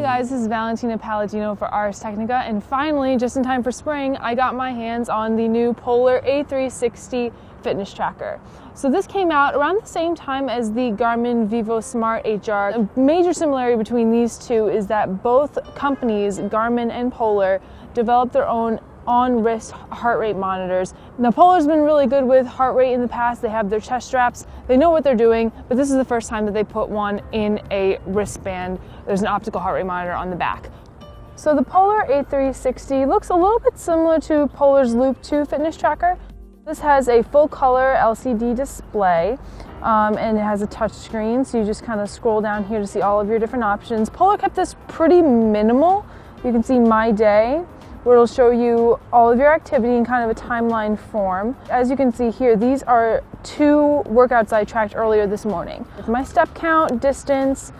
guys, this is Valentina Palladino for Ars Technica, and finally, just in time for spring, I got my hands on the new Polar A360 fitness tracker. So this came out around the same time as the Garmin Vivosmart HR. A major similarity between these two is that both companies, Garmin and Polar, developed their own on-wrist heart rate monitors. Now Polar's been really good with heart rate in the past. They have their chest straps, they know what they're doing, but this is the first time that they put one in a wristband. There's an optical heart rate monitor on the back. So the Polar A360 looks a little bit similar to Polar's Loop 2 fitness tracker. This has a full color LCD display and it has a touch screen, so you just kind of scroll down here to see all of your different options. Polar kept this pretty minimal. You can see My Day, where it'll show you all of your activity in kind of a timeline form. As you can see here, these are 2 workouts I tracked earlier this morning. With my step count, distance,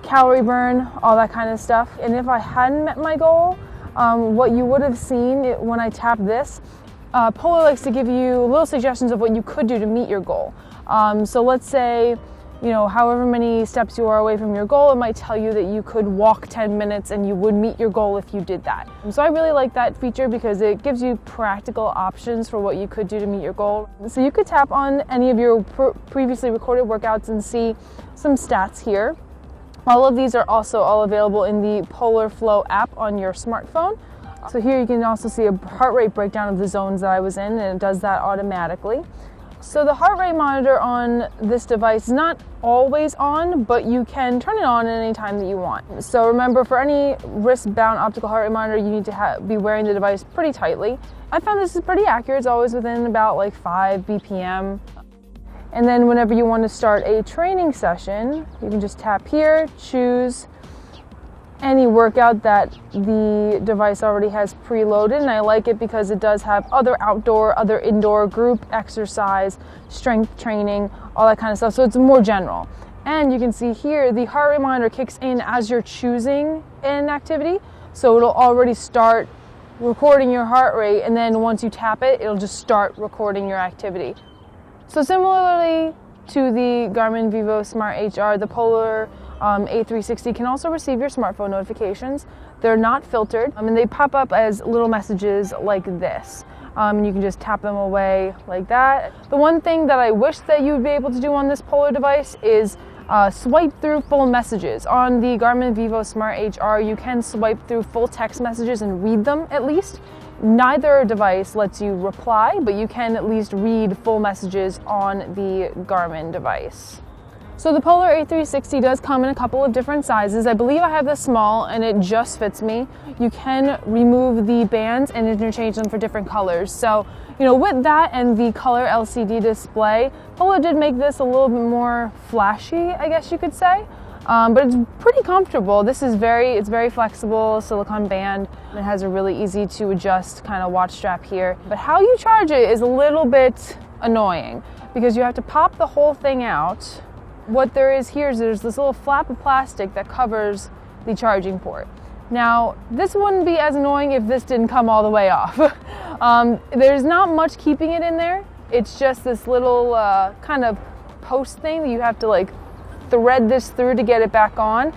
calorie burn, all that kind of stuff. And if I hadn't met my goal, what you would have seen when I tapped this, Polar likes to give you little suggestions of what you could do to meet your goal. So let's say, however many steps you are away from your goal, it might tell you that you could walk 10 minutes and you would meet your goal if you did that. So I really like that feature because it gives you practical options for what you could do to meet your goal. So you could tap on any of your previously recorded workouts and see some stats here. All of these are also all available in the Polar Flow app on your smartphone. So here you can also see a heart rate breakdown of the zones that I was in, and it does that automatically. So the heart rate monitor on this device is not always on, but you can turn it on at any time that you want. So remember, for any wrist-bound optical heart rate monitor, you need to be wearing the device pretty tightly. I found this is pretty accurate. It's always within about like 5 BPM. And then whenever you want to start a training session, you can just tap here, choose any workout that the device already has preloaded, and I like it because it does have other outdoor, other indoor, group exercise, strength training, all that kind of stuff, so it's more general. And you can see here the heart rate monitor kicks in as you're choosing an activity, so it'll already start recording your heart rate, and then once you tap it, it'll just start recording your activity. So similarly to the Garmin Vivosmart HR, the Polar A360 can also receive your smartphone notifications. They're not filtered, and they pop up as little messages like this. And you can just tap them away like that. The one thing that I wish that you would be able to do on this Polar device is swipe through full messages. On the Garmin Vivosmart HR, you can swipe through full text messages and read them at least. Neither device lets you reply, but you can at least read full messages on the Garmin device. So the Polar A360 does come in a couple of different sizes. I believe I have the small and it just fits me. You can remove the bands and interchange them for different colors. So, with that and the color LCD display, Polar did make this a little bit more flashy, I guess you could say. But it's pretty comfortable. It's very flexible, silicone band. It has a really easy to adjust kind of watch strap here. But how you charge it is a little bit annoying because you have to pop the whole thing out. What there is here is there's this little flap of plastic that covers the charging port. Now, this wouldn't be as annoying if this didn't come all the way off. There's not much keeping it in there. It's just this little kind of post thing that you have to thread this through to get it back on.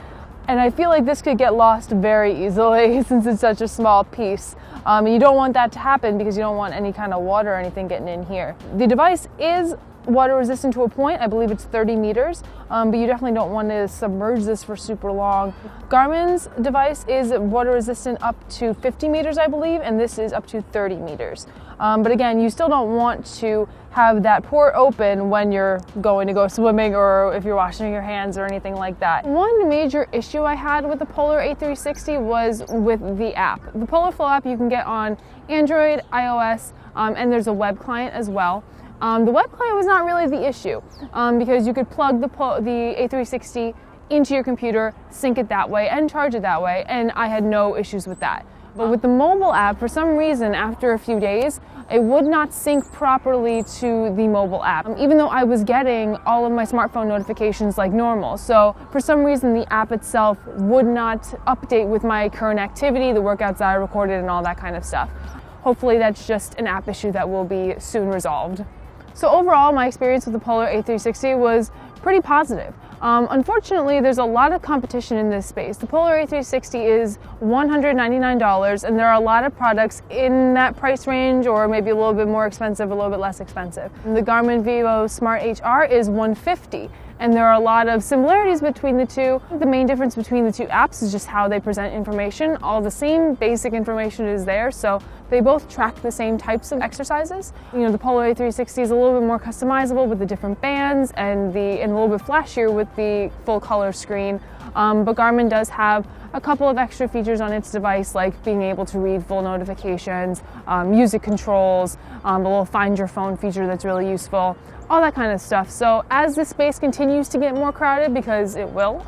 And I feel like this could get lost very easily since it's such a small piece. And you don't want that to happen because you don't want any kind of water or anything getting in here. The device is water resistant to a point. I believe it's 30 meters, but you definitely don't want to submerge this for super long. Garmin's device is water resistant up to 50 meters, I believe, and this is up to 30 meters. But again, you still don't want to have that port open when you're going to go swimming or if you're washing your hands or anything like that. One major issue I had with the Polar A360 was with the app. The Polar Flow app you can get on Android, iOS, and there's a web client as well. The web client was not really the issue because you could plug the A360 into your computer, sync it that way, and charge it that way, and I had no issues with that. But with the mobile app, for some reason, after a few days, it would not sync properly to the mobile app, even though I was getting all of my smartphone notifications like normal. So for some reason, the app itself would not update with my current activity, the workouts that I recorded, and all that kind of stuff. Hopefully that's just an app issue that will be soon resolved. So overall, my experience with the Polar A360 was pretty positive. Unfortunately, there's a lot of competition in this space. The Polar A360 is $199, and there are a lot of products in that price range, or maybe a little bit more expensive, a little bit less expensive. The Garmin Vivosmart HR is $150. And there are a lot of similarities between the two. The main difference between the two apps is just how they present information. All the same basic information is there, so they both track the same types of exercises. The Polar A360 is a little bit more customizable with the different bands and a little bit flashier with the full color screen. But Garmin does have a couple of extra features on its device, like being able to read full notifications, music controls, a little find your phone feature that's really useful, all that kind of stuff. So as this space continues to get more crowded, because it will,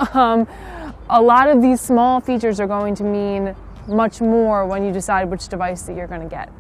a lot of these small features are going to mean much more when you decide which device that you're going to get.